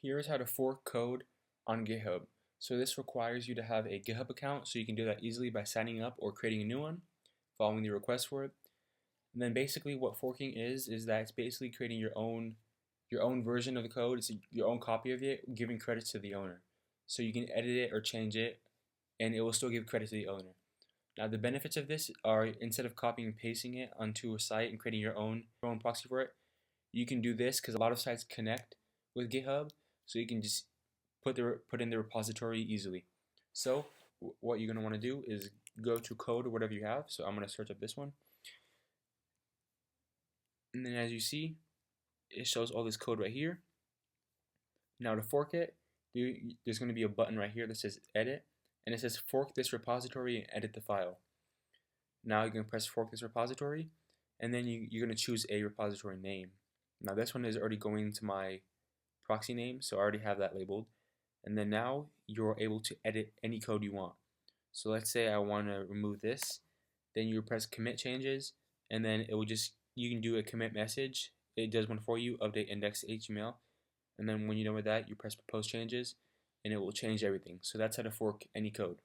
Here's how to fork code on GitHub. So this requires you to have a GitHub account, so you can do that easily by signing up or creating a new one, following the request for it. And then basically what forking is that it's basically creating your own version of the code. It's your own copy of it, giving credits to the owner. So you can edit it or change it, and it will still give credit to the owner. Now the benefits of this are, instead of copying and pasting it onto a site and creating your own proxy for it, you can do this because a lot of sites connect with GitHub, so you can just put in the repository easily. So what you're going to want to do is go to code or whatever you have. So I'm going to search up this one, and then as you see, it shows all this code right here. Now to fork it, there's going to be a button right here that says edit, and it says fork this repository and edit the file. Now you're going to press fork this repository, and then you're going to choose a repository name. Now this one is already going to my proxy name, so I already have that labeled. And then now you're able to edit any code you want. So let's say I want to remove this, then you press commit changes, and then it will you can do a commit message. It does one for you, update index.html, and then when you're done with that, you press propose changes, and it will change everything. So that's how to fork any code.